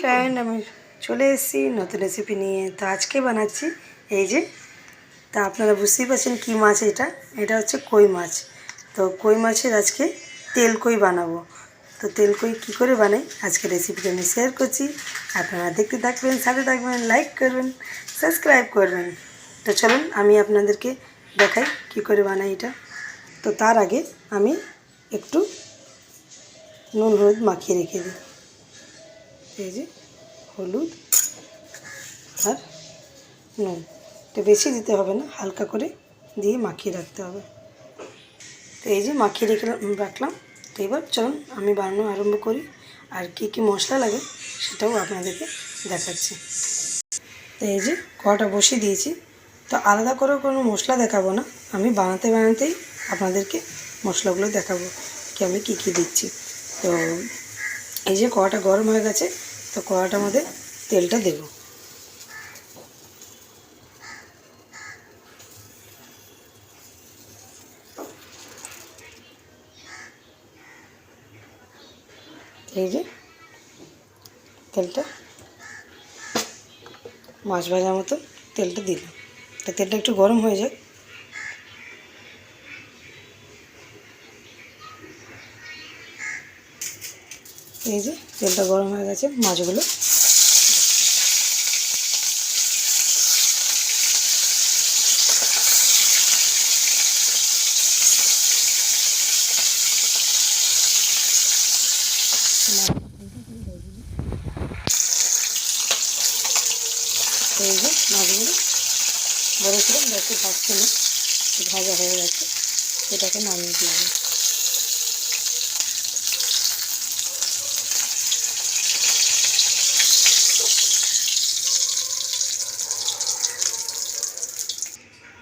Friend, আমি চলে এসেছি নতুন রেসিপি নিয়ে। তো আজকে বানাচ্ছি এই যে, তা আপনারা বুঝতেই পারছেন কী মাছ এটা। এটা হচ্ছে কই মাছ। তো কই মাছের আজকে তেল কই বানাবো। তো তেল কই কী করে বানাই আজকে রেসিপিটা আমি শেয়ার করছি। আপনারা দেখতে থাকবেন, সাথে থাকবেন, লাইক করবেন, সাবস্ক্রাইব করবেন। তো চলুন আমি আপনাদেরকে দেখাই কী করে বানাই এটা। তো তার আগে আমি একটু নুন হলুদ মাখিয়ে রেখে দিই। এই যে হলুদ আর নুন, এটা বেশি দিতে হবে না, হালকা করে দিয়ে মাখিয়ে রাখতে হবে। তো এই যে মাখিয়ে রাখলাম। তো এবার চলুন আমি বানানো আরম্ভ করি। আর কী কী মশলা লাগে সেটাও আপনাদেরকে দেখাচ্ছি। তো এই যে কড়াটা বসিয়ে দিয়েছি। তো আলাদা করে কোনো মশলা দেখাবো না, আমি বানাতে বানাতেই আপনাদেরকে মশলাগুলো দেখাবো কি আমি কী কী দিচ্ছি। তো এই যে কড়াটা গরম হয়ে গেছে, তো কড়াটার মধ্যে তেলটা দেবো। এই যে তেলটা মাছ ভাজার মতো তেলটা দিলাম। তো তেলটা একটু গরম হয়ে যাক। এই যে তেলটা গরম হয়ে গেছে, মাছগুলো এই যে মাছগুলো বলেছিলাম বেশি ভাজছে না, ভাজা হয়ে গেছে, এটাকে নামিয়ে দিলাম।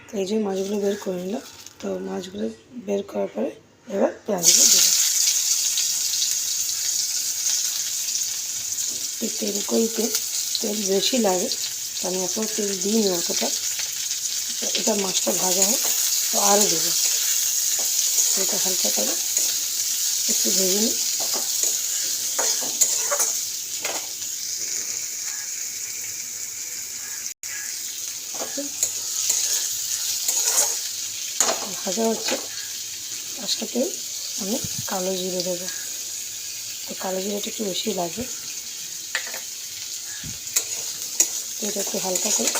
তো এই যে মাছগুলো বের করে নিলাম। তো মাছগুলো বের করার পরে এবার পেঁয়াজগুলো দেবো। এই তেল কইতে তেল বেশি লাগে, তো আমি এখন তেল দিইনি অতটা। তো এটা মাছটা ভাজা হোক, তো আরও দেবো। এটা হালকা করে একটু ভেজে নিই। ভাজা হচ্ছে, তার সাথে আমি কালো জিরে দেবো। তো কালো জিরেটা একটু বেশি লাগে। তো এটা একটু হালকা করে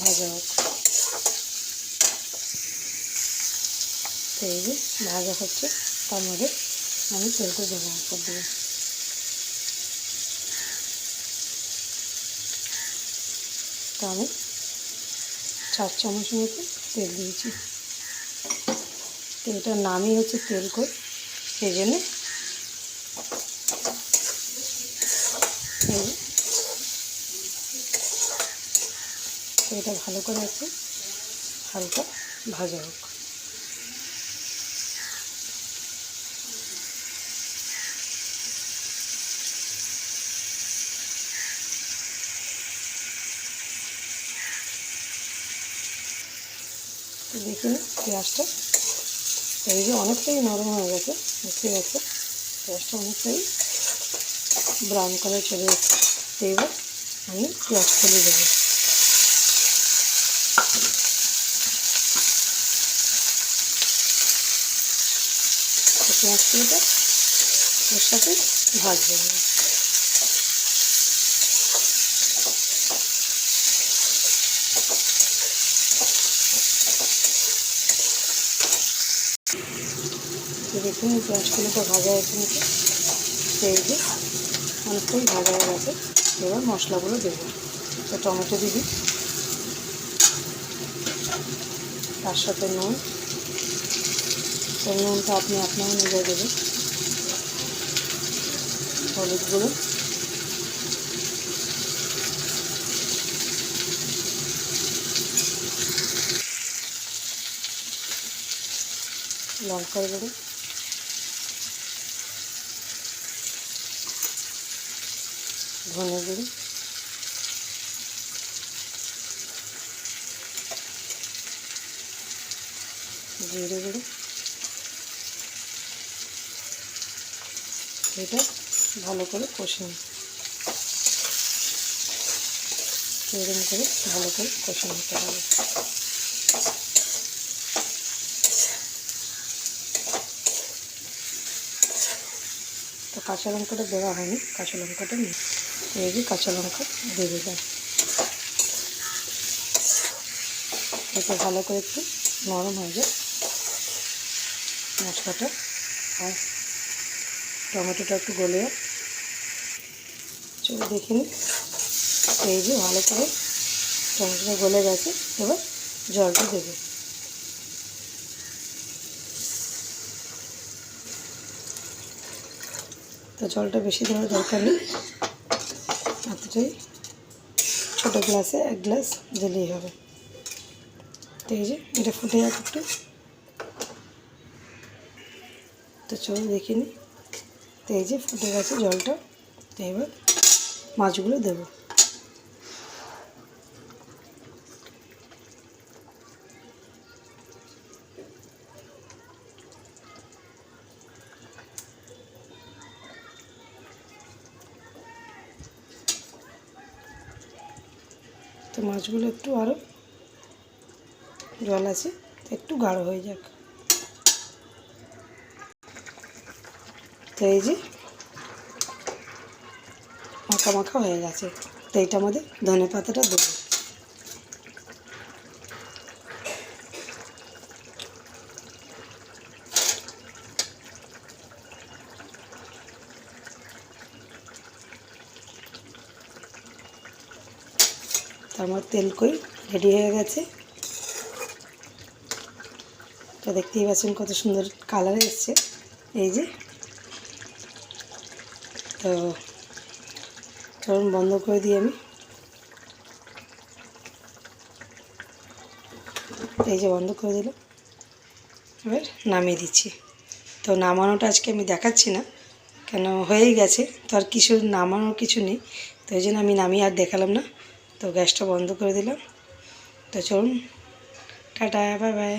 ভাজা হোক। তো এই যে ভাজা হচ্ছে, তার মধ্যে আমি তেলটা দেবো উপর দিয়ে। তো আমি 4 চামচ মতো তেল দিয়েছি। তো এটার নামই হচ্ছে তেল কই, সেই জন্যে এটা ভালো করে একটু হালকা ভাজা হোক। তো দেখুন পেঁয়াজটা এই যে অনেকটাই নরম হয়ে গেছে, বুঝতে গেছে পেঁয়াজটা অনেকটাই ব্রাউন কালার চলে এসেছে। তো এবার আমি পেঁয়াজ ফেলে দেবো। তো পেঁয়াজ ফেলেটা ওর সাথে ভাজবো আমি। তো দেখুন পেঁয়াজগুলোটা ভাজা হয়েছে নাকি, সেই যে অনেকটাই ভাজা হয়ে গেছে। এবার মশলাগুলো দেবো। তো টমেটো দিবি, তার সাথে নুন। তো নুনটা আপনি আপনার অনুযায়ী দেবেন। হলুদ গুঁড়ো, লঙ্কার গুঁড়ো, ধনে গুঁড়ো, জিরে গুঁড়ো। এটা ভালো করে কষে নিই। এরকম করে ভালো করে কষে নিতে হবে। তো কাঁচা লঙ্কাটা দেওয়া হয়নি, কাঁচা লঙ্কাটা নিই, এই যে কাঁচা লঙ্কা দিয়ে দিলাম। এটা ভালো করে একটু নরম হয়ে যায় মশলাটা, আর টমেটোটা একটু গলে চলো দেখে নিই। এই যে ভালো করে টমেটোটা গলে গেছে, এবার জলটা দেবো। তো জলটা বেশি দেওয়ার দরকার নেই, এতটাই ছোটো গ্লাসে 1 গ্লাস দিলেই হবে। তো এই যে এটা ফুটে যাক একটু, তো চলো দেখে নিই। তো এই যে ফুটে গেছে জলটা, তো এবার মাছগুলো দেবো। তো মাছগুলো একটু আরও জল আছে, একটু গাঢ় হয়ে যাক। তো এই যে মাখা মাখা হয়ে গেছে, তো এইটার মধ্যে ধনে পাতাটা দেবো। তো আমার তেল কই রেডি হয়ে গেছে। তো দেখতেই পাচ্ছেন কত সুন্দর কালার এসছে, এই যে। তো চলুন বন্ধ করে দিই আমি, এই যে বন্ধ করে দিলাম। এবার নামিয়ে দিচ্ছি। তো নামানোটা আজকে আমি দেখাচ্ছি না, কেন হয়েই গেছে, তো আর কিছু নামানোর কিছু নেই, তো এই জন্য আমি নামিয়ে আর দেখালাম না। তো গ্যাসটা বন্ধ করে দিলাম। তো চলুন, টাটা, বাই বাই।